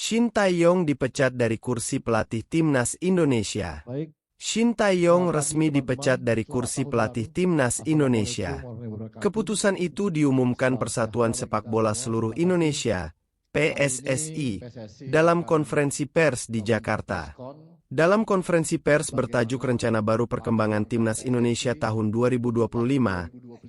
Shin Tae-yong dipecat dari kursi pelatih Timnas Indonesia. Baik. Shin Tae-yong resmi dipecat dari kursi pelatih Timnas Indonesia. Keputusan itu diumumkan Persatuan Sepak Bola Seluruh Indonesia, PSSI, dalam konferensi pers di Jakarta. Dalam konferensi pers bertajuk Rencana Baru Perkembangan Timnas Indonesia tahun 2025,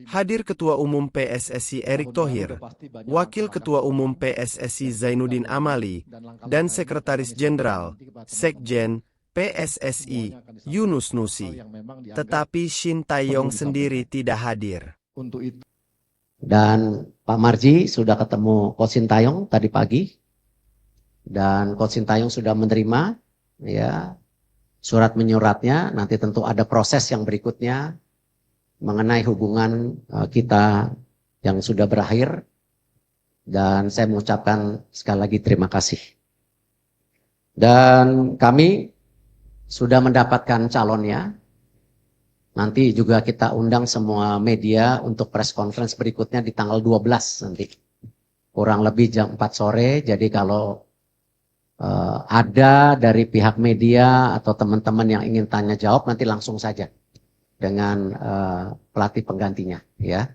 hadir Ketua Umum PSSI Erick Thohir, Wakil Ketua Umum PSSI Zainuddin Amali, dan Sekretaris Jenderal, Sekjen, PSSI, Yunus Nusi. Tetapi Shin Tae-yong sendiri tidak hadir. Dan Pak Marji sudah ketemu Coach Shin Tae-yong tadi pagi. Dan Coach Shin Tae-yong sudah menerima ya surat menyuratnya. Nanti tentu ada proses yang berikutnya mengenai hubungan kita yang sudah berakhir. Dan saya mengucapkan sekali lagi terima kasih. Dan kami sudah mendapatkan calonnya. Nanti juga kita undang semua media untuk press conference berikutnya di tanggal 12 nanti. Kurang lebih jam 4 sore. Jadi kalau ada dari pihak media atau teman-teman yang ingin tanya jawab, nanti langsung saja dengan pelatih penggantinya. Ya.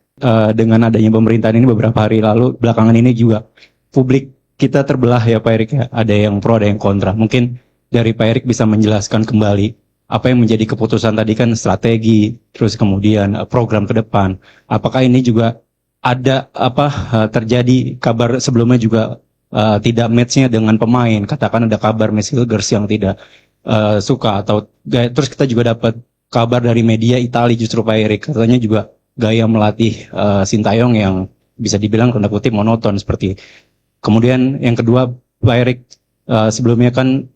Dengan adanya pemerintahan ini beberapa hari lalu, belakangan ini juga publik kita terbelah ya Pak Erick ya. Ada yang pro, ada yang kontra. Mungkin dari Pak Erick bisa menjelaskan kembali apa yang menjadi keputusan tadi kan strategi, terus kemudian program ke depan. Apakah ini juga ada terjadi kabar sebelumnya juga tidak match-nya dengan pemain. Katakan ada kabar Messi Hilgers yang tidak suka atau terus kita juga dapat kabar dari media Italia justru Pak Erick katanya juga gaya melatih Shin Tae-yong yang bisa dibilang tanda kutip monoton seperti. Kemudian yang kedua Pak Erick sebelumnya kan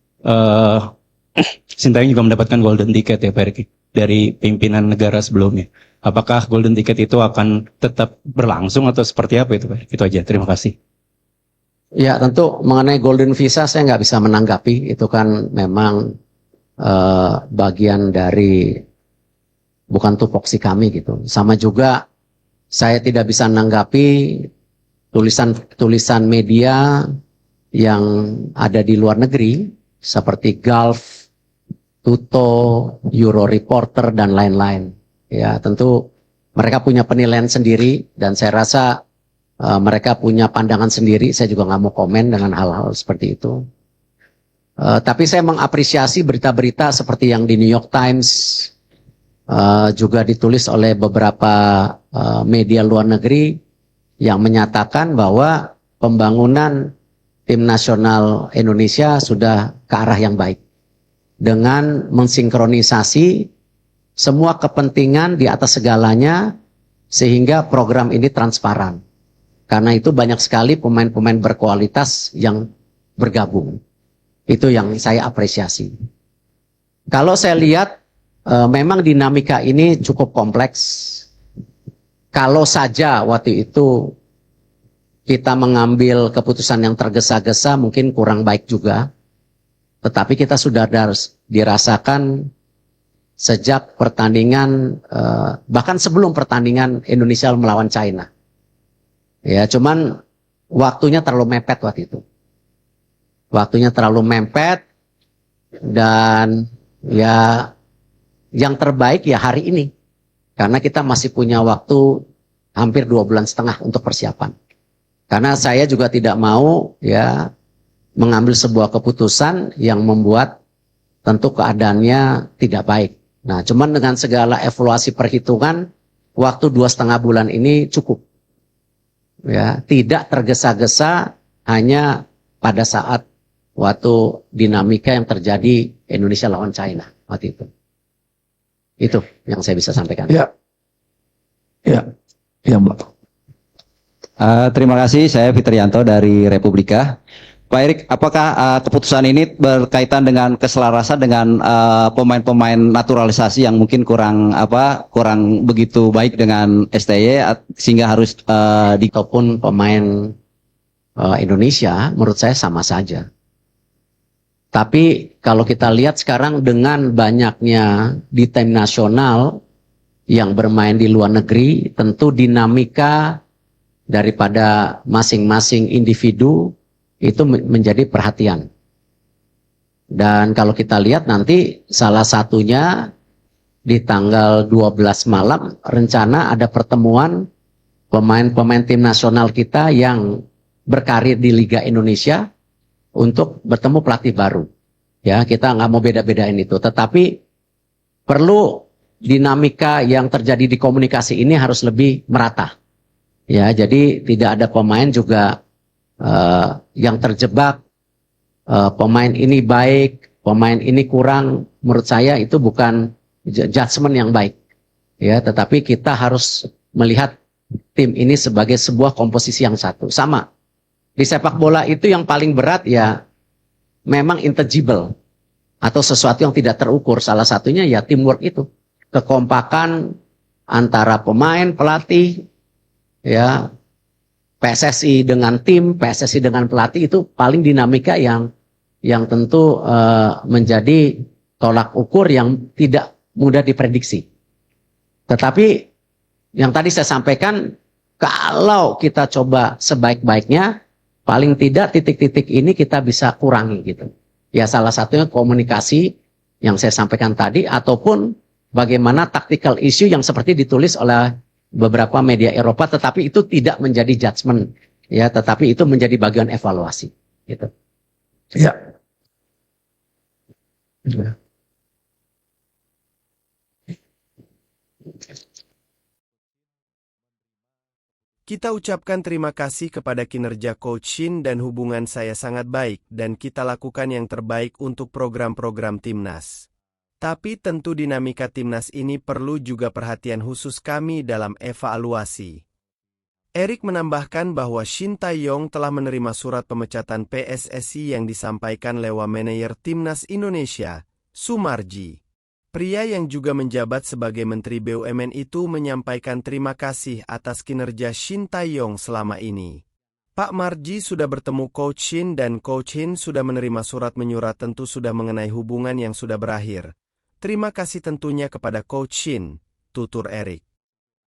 Shin Tae-yong juga mendapatkan golden ticket ya Pak Erick dari pimpinan negara sebelumnya. Apakah golden ticket itu akan tetap berlangsung atau seperti apa itu Pak Erick? Itu aja, terima kasih. Ya tentu mengenai golden visa saya nggak bisa menanggapi. Itu kan memang bagian dari bukan tupoksi kami gitu. Sama juga saya tidak bisa menanggapi tulisan media yang ada di luar negeri seperti Gulf, Tuto, Euro Reporter dan lain-lain. Ya tentu mereka punya penilaian sendiri dan saya rasa mereka punya pandangan sendiri. Saya juga nggak mau komen dengan hal-hal seperti itu. Tapi saya mengapresiasi berita-berita seperti yang di New York Times juga ditulis oleh beberapa media luar negeri yang menyatakan bahwa pembangunan tim nasional Indonesia sudah ke arah yang baik. Dengan mensinkronisasi semua kepentingan di atas segalanya sehingga program ini transparan. Karena itu banyak sekali pemain-pemain berkualitas yang bergabung. Itu yang saya apresiasi. Kalau saya lihat memang dinamika ini cukup kompleks. Kalau saja waktu itu kita mengambil keputusan yang tergesa-gesa mungkin kurang baik juga. Tetapi kita sudah dirasakan sejak pertandingan, bahkan sebelum pertandingan Indonesia melawan China. Ya, cuman waktunya terlalu mepet waktu itu. Waktunya terlalu mepet dan ya yang terbaik ya hari ini. Karena kita masih punya waktu hampir 2,5 bulan untuk persiapan. Karena saya juga tidak mau ya mengambil sebuah keputusan yang membuat tentu keadaannya tidak baik. Nah, cuman dengan segala evaluasi perhitungan, waktu 2,5 bulan ini cukup. Ya, tidak tergesa-gesa hanya pada saat waktu dinamika yang terjadi Indonesia lawan China waktu itu. Itu yang saya bisa sampaikan. Ya, Mbak. Terima kasih, saya Fitrianto dari Republika. Pak Erick, apakah keputusan ini berkaitan dengan keselarasan dengan pemain-pemain naturalisasi yang mungkin kurang begitu baik dengan STY sehingga harus ataupun pemain Indonesia menurut saya sama saja. Tapi kalau kita lihat sekarang dengan banyaknya di tim nasional yang bermain di luar negeri, tentu dinamika daripada masing-masing individu itu menjadi perhatian. Dan kalau kita lihat nanti salah satunya di tanggal 12 malam rencana ada pertemuan pemain-pemain tim nasional kita yang berkarir di Liga Indonesia untuk bertemu pelatih baru. Ya, kita nggak mau beda-bedain itu, tetapi perlu dinamika yang terjadi di komunikasi ini harus lebih merata. Ya, jadi tidak ada pemain juga yang terjebak. Pemain ini baik, pemain ini kurang. Menurut saya itu bukan judgement yang baik. Ya, tetapi kita harus melihat tim ini sebagai sebuah komposisi yang satu. Sama. Di sepak bola itu yang paling berat ya memang intangible atau sesuatu yang tidak terukur. Salah satunya ya teamwork itu. Kekompakan antara pemain, pelatih, ya PSSI dengan tim, PSSI dengan pelatih itu paling dinamika yang tentu menjadi tolak ukur yang tidak mudah diprediksi. Tetapi yang tadi saya sampaikan, kalau kita coba sebaik-baiknya, paling tidak titik-titik ini kita bisa kurangi gitu. Ya salah satunya komunikasi yang saya sampaikan tadi, ataupun bagaimana tactical issue yang seperti ditulis oleh beberapa media Eropa, tetapi itu tidak menjadi judgement, ya, tetapi itu menjadi bagian evaluasi. Gitu. Ya. Kita ucapkan terima kasih kepada kinerja Coach Shin dan hubungan saya sangat baik dan kita lakukan yang terbaik untuk program-program Timnas. Tapi tentu dinamika Timnas ini perlu juga perhatian khusus kami dalam evaluasi. Erik menambahkan bahwa Shin Tae-yong telah menerima surat pemecatan PSSI yang disampaikan lewat manajer Timnas Indonesia, Sumarji. Pria yang juga menjabat sebagai Menteri BUMN itu menyampaikan terima kasih atas kinerja Shin Tae-yong selama ini. Pak Marji sudah bertemu Coach Shin dan Coach Shin sudah menerima surat menyurat tentu sudah mengenai hubungan yang sudah berakhir. Terima kasih tentunya kepada Coach Shin, tutur Erik.